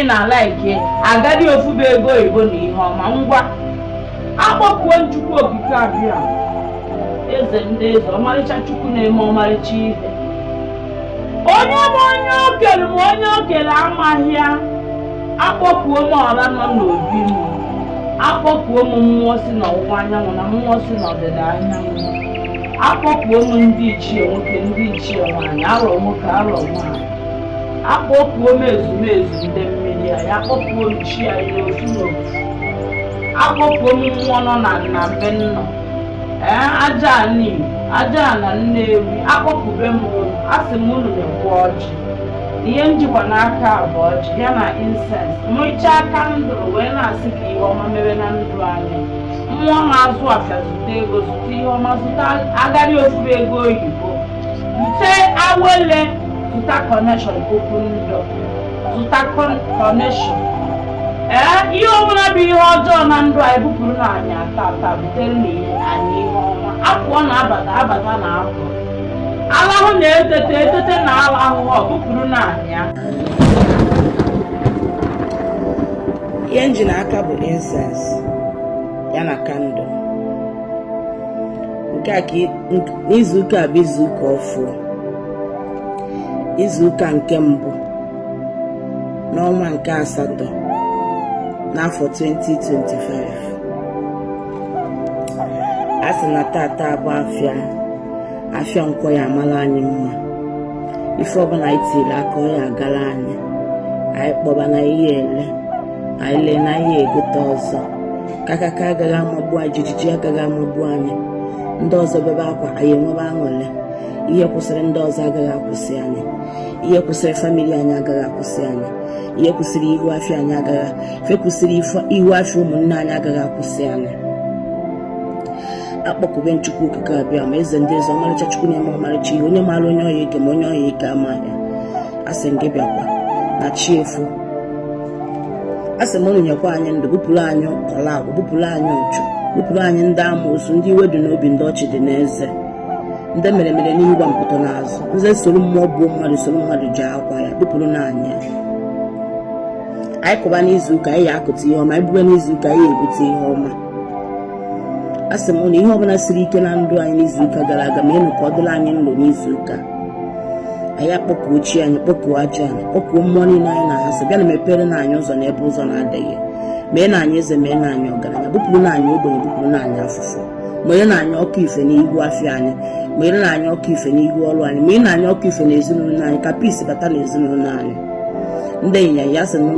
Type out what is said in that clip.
na like agadi ofube ego oyibo na ihe ọma ngwa akpọkuo Chukwu okike abịa eze ndị eze ọmarịcha Chukwu na-eme ọmarịcha ihe onye okele amaghị ya akpọkuo m ọra nọ n'obi m akpọkuo m mmụọ si n'ọwụwa anyanwụ na mmụọ si n'ọdịda anyanwụ akpọkuo m ndị ichie nwoke ndị ichie nwaanyị arọ nwoke arọ nwaanyị akpọkuo m ezumezu ndị mmiri anyị akpọkuo m chi anyị n'ofu n'ofu akpọkuo m mmụọ nọ na be nnọ aja na Nnewi akpọkube m asị m unu na-ekwu ọjị ihe njikwa n'aka bụ ọjị ya na incense mụchaa kandụl wee na-asị ka ihe ọma mere na ndụ anyị mmụọ na-azụ afịa zụta ego zụta ihe ọma zụta agadi ofube ego oyibo zụta awele zụta connection okwu ndụ zụta connection ihe ọbụla bụ ihe ọjọọ na ndụ anyị bupụrụ na anyị ata butere na anyị ihe ọma apụọ na abata na apụ alahụ na-etete na alahụhụ ọ bupụrụ na anyị ihe nji n'aka bụ incense ya na kandụl nke a ka izuụka bụ izuụka ọfụ izuụka nke mbụ n'ọnwa nke asatọ n'afọ 2025 a sị na tata bụ afịa nkwọ ya amala anyị mma ife ọbụla anyị tiri aka ọ ya agara anyị kpọba na ihe ele anyị lee na ihe egote ọzọ kakaka agaghị amagbu anyị jijiji agaghị amagbu anyị ndị ọzọ bebe akwa anyị enwebe aṅụle ihe kwụsịrị ndị ọzọ agaghị akwụsị anyị ihe kwụsịrị famili anyị agaghị akwụsị anyị ihe kwụsịrị ihu afịa anyị agaghị ife kwụsịrị ihu afịa ụmụnne anyị agaghị akwụsị anyị akpọkube Chukwu okike abịa ma eze ndị eze ọmarịcha Chukwu na-eme ọmarịcha ihe onye maara onye ọya ike ma onye ọya ike amaghị asị gị bịakwa na chi efu asị m unu nyekwa anyị ndụ bupụrụ anyị ọla agwụ bupụrụ anyị ọchụ bupụrụ anyị ndị amoosu ndị iwe dị n'obi ndị ọchị dị n'eze ndị mere n'ihu gwa mpụta n'azụ nze soro mmụọ bụ mmadụ soro mmadụ ji akwa ya bupụrụ na anyị kụba n'izuụka anyị ya akụta ihe ọma anyị bube n'izuụka anyị ebute ihe ọma asị m na ihe ọbụla siri ike na ndụ anyị n'izuụka gara aga ma ịnụ ka ọ dịrị anyị nlo n'izuụka anyị akpọkuo chi anyị kpọkuo aja anyị kpọkuo mmụọ niile anyị na-ahasị bịa na mepere na anyị ụzọ n'ebe ụzọ na-adịghị mee na anyị eze mee na anyị ọgaranya bupụrụ na anyị ogbenye bupụrụ na anyị afụfụ mere na anyị ọkụ ife n'ihu afịa anyị mere na anyị ọkụ ife n'ihu ọrụ anyị mere na anyị ọkụ ife n'ezinụlọ anyị ka peace bata n'ezinụlọ anyị ndị ịnyịnya ya sị na